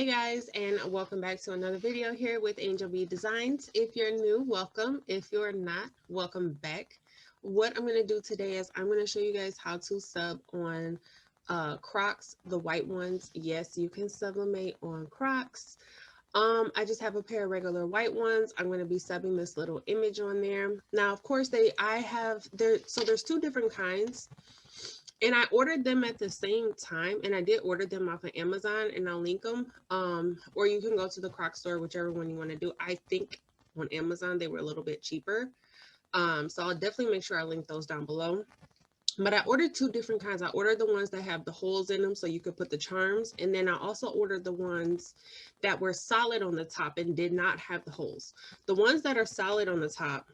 Hey guys, and welcome back to another video here with Angel B Designs. If you're new, welcome. If you're not, welcome back. What I'm going to do today is I'm going to show you guys how to sub on Crocs, the white ones. Yes, you can sublimate on Crocs. I just have a pair of regular white ones. I'm going to be subbing this little image on there. Now, of course, there's two different kinds. And I ordered them at the same time, and I did order them off of Amazon, and I'll link them. Or you can go to the Crocs store, whichever one you want to do. I think on Amazon they were a little bit cheaper. So I'll definitely make sure I link those down below. But I ordered two different kinds. I ordered the ones that have the holes in them so you could put the charms. And then I also ordered the ones that were solid on the top and did not have the holes. The ones that are solid on the top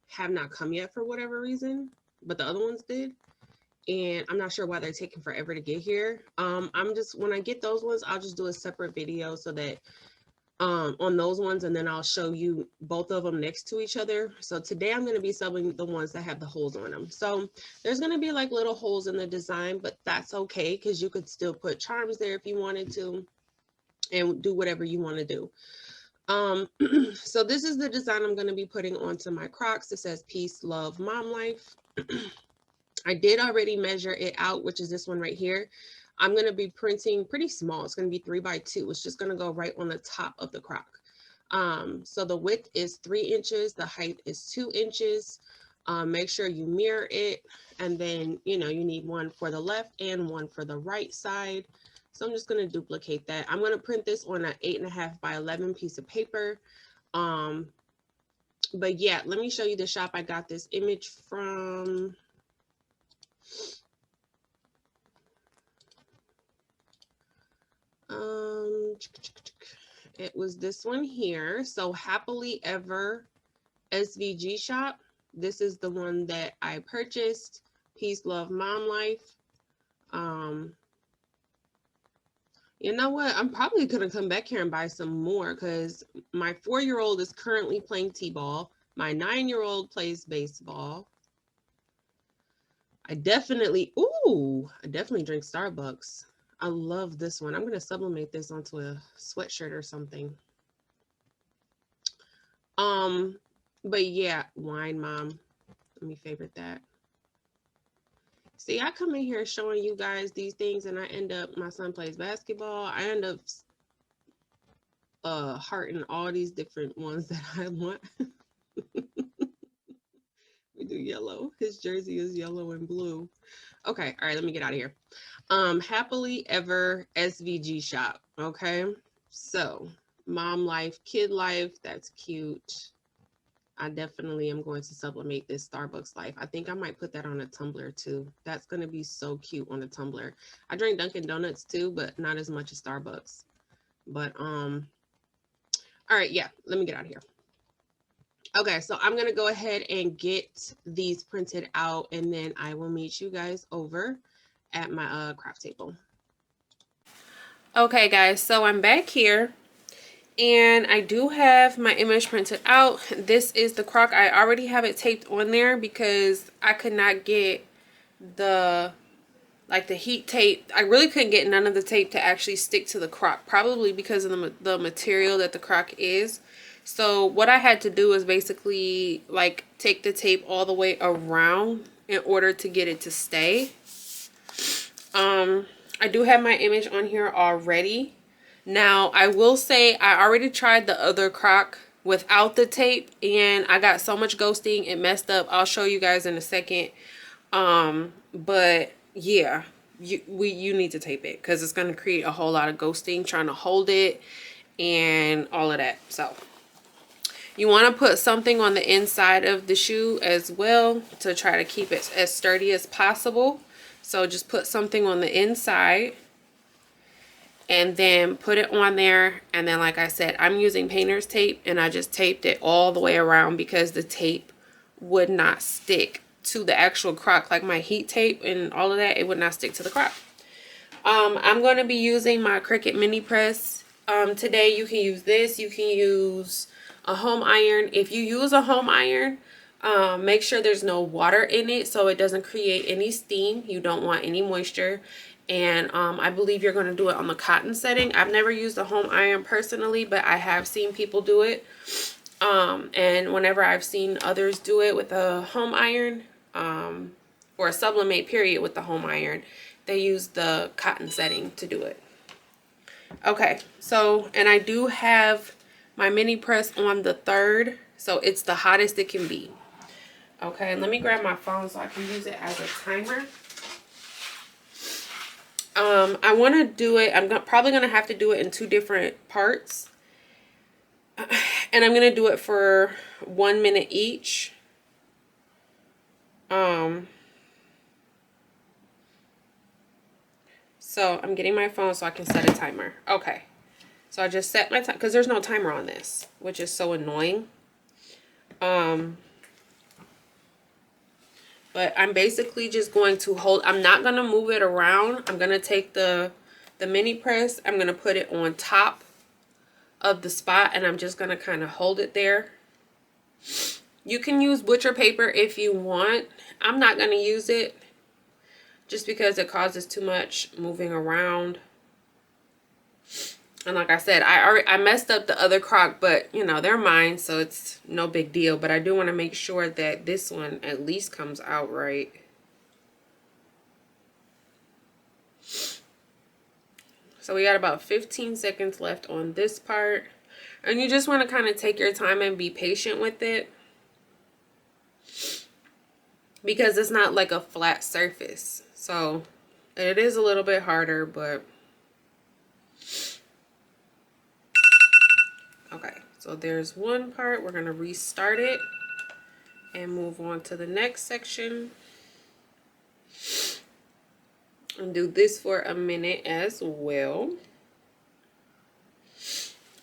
have not come yet for whatever reason, but the other ones did. And I'm not sure why they're taking forever to get here. When I get those ones, I'll just do a separate video so that on those ones, and then I'll show you both of them next to each other. So today I'm going to be subbing the ones that have the holes on them. So there's going to be like little holes in the design, but that's okay because you could still put charms there if you wanted to and do whatever you want to do. So this is the design I'm going to be putting onto my Crocs. It says peace, love, mom life. I did already measure it out, which is this one right here. I'm going to be printing pretty small. It's going to be 3x2. It's just going to go right on the top of the Croc. So the width is 3 inches. The height is 2 inches. Make sure you mirror it. And then, you need one for the left and one for the right side. So I'm just going to duplicate that. I'm going to print this on an 8.5 by 11 piece of paper. But yeah, let me show you the shop I got this image from. It was this one here. So Happily Ever SVG shop. This is the one that I purchased. Peace, love, mom life. You know what? I'm probably gonna come back here and buy some more because my 4-year-old is currently playing t-ball. My 9-year-old plays baseball. I definitely drink Starbucks. I love this one. I'm going to sublimate this onto a sweatshirt or something. But yeah, wine mom. Let me favorite that. See, I come in here showing you guys these things and I end up, my son plays basketball. I end up hearting all these different ones that I want. We do yellow. His jersey is yellow and blue. Okay, all right, let me get out of here. Happily Ever SVG shop. Okay, so mom life, kid life, that's cute. I definitely am going to sublimate this Starbucks life. I think I might put that on a tumbler too. That's going to be so cute on a tumbler. I drink Dunkin' Donuts too, but not as much as Starbucks. But all right, yeah, let me get out of here. Okay, so I'm going to go ahead and get these printed out, and then I will meet you guys over at my craft table. Okay, guys, so I'm back here, and I do have my image printed out. This is the Croc. I already have it taped on there because I could not get the heat tape. I really couldn't get none of the tape to actually stick to the Croc, probably because of the material that the Croc is. So what I had to do is basically take the tape all the way around in order to get it to stay. I do have my image on here already. Now I will say I already tried the other Croc without the tape and I got so much ghosting, it messed up. I'll show you guys in a second. But yeah, you need to tape it because it's going to create a whole lot of ghosting trying to hold it and all of that. So you want to put something on the inside of the shoe as well to try to keep it as sturdy as possible. So just put something on the inside and then put it on there. And then, like I said, I'm using painter's tape and I just taped it all the way around because the tape would not stick to the actual Croc. Like my heat tape and all of that, it would not stick to the Croc. I'm going to be using my Cricut mini press. Today you can use this. You can use a home iron. If you use a home iron, make sure there's no water in it so it doesn't create any steam. You don't want any moisture. And I believe you're going to do it on the cotton setting. I've never used a home iron personally, but I have seen people do it. And whenever I've seen others do it with a home iron, or a sublimate period with the home iron, they use the cotton setting to do it. Okay, so, and I do have my mini press on the 3rd, so it's the hottest it can be. Okay, let me grab my phone so I can use it as a timer. I want to do it, probably going to have to do it in 2 different parts. And I'm going to do it for 1 minute each. So I'm getting my phone so I can set a timer. Okay. So I just set my time, because there's no timer on this, which is so annoying. But I'm basically just going to hold, I'm not going to move it around. I'm going to take the mini press, I'm going to put it on top of the spot, and I'm just going to kind of hold it there. You can use butcher paper if you want. I'm not going to use it just because it causes too much moving around. And like I said, I messed up the other crock, but you know, they're mine, so it's no big deal. But I do want to make sure that this one at least comes out right. So we got about 15 seconds left on this part. And you just want to kind of take your time and be patient with it, because it's not like a flat surface. So it is a little bit harder, but okay. So there's one part. We're going to restart it and move on to the next section. And do this for a minute as well.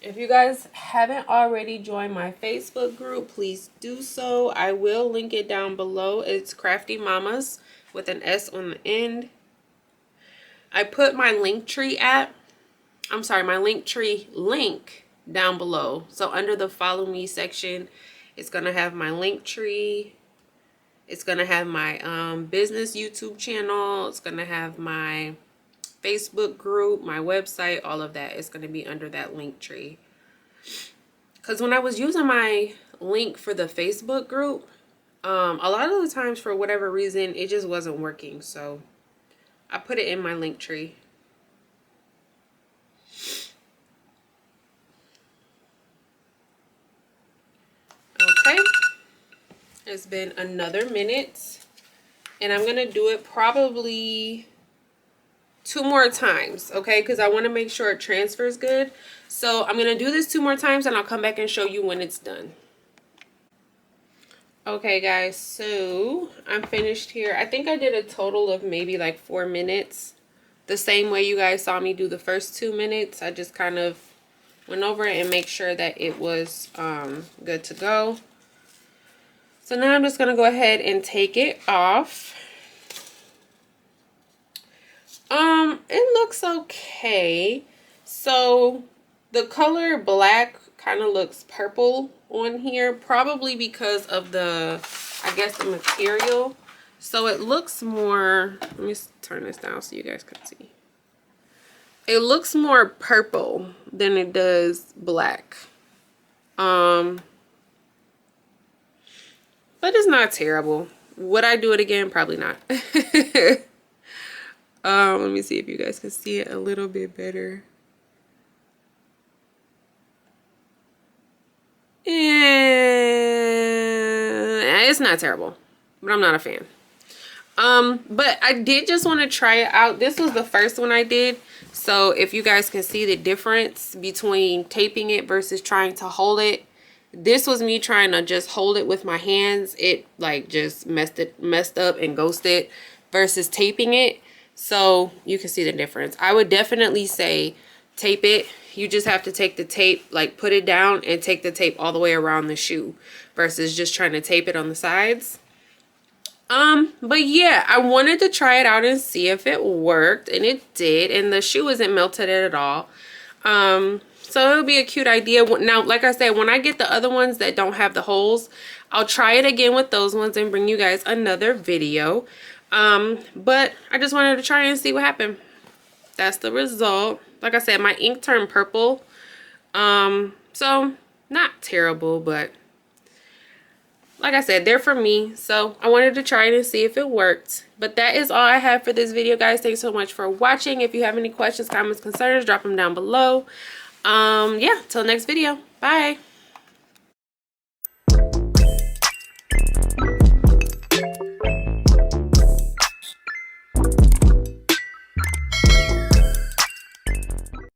If you guys haven't already joined my Facebook group, please do so. I will link it down below. It's Crafty Mamas with an S on the end. I put my Linktree my Linktree link down below. So under the follow me section, it's going to have my Linktree. It's going to have my business YouTube channel. It's going to have my Facebook group, my website, all of that. It's going to be under that Linktree. Because when I was using my link for the Facebook group, a lot of the times for whatever reason, it just wasn't working. So I put it in my Linktree. Okay. It's been another minute. And I'm going to do it probably 2 more times, okay? Because I want to make sure it transfers good. So I'm going to do this 2 more times and I'll come back and show you when it's done. Okay, guys, so I'm finished here. I think I did a total of maybe like 4 minutes. The same way you guys saw me do the first 2 minutes. I just kind of went over it and make sure that it was good to go. So now I'm just going to go ahead and take it off. It looks okay. So the color black kind of looks purple on here, probably because of the, I guess, the material. So it looks more, let me turn this down so you guys can see. It looks more purple than it does black. But it's not terrible. Would I do it again? Probably not. Let me see if you guys can see it a little bit better. It's not terrible, but I'm not a fan. But I did just want to try it out. This was the first one I did. So if you guys can see the difference between taping it versus trying to hold it. This was me trying to just hold it with my hands. It like just messed up and ghosted versus taping it. So you can see the difference. I would definitely say tape it. You just have to take the tape, like put it down and take the tape all the way around the shoe versus just trying to tape it on the sides. But yeah, I wanted to try it out and see if it worked, and it did, and the shoe isn't melted at all. So it'll be a cute idea. Now, like I said, when I get the other ones that don't have the holes, I'll try it again with those ones and bring you guys another video. But I just wanted to try and see what happened. that's the result. Like I said, my ink turned purple. So not terrible, but like I said, they're for me. So I wanted to try it and see if it worked. But that is all I have for this video, guys. Thanks so much for watching. If you have any questions, comments, concerns, drop them down below. Yeah, till next video. Bye.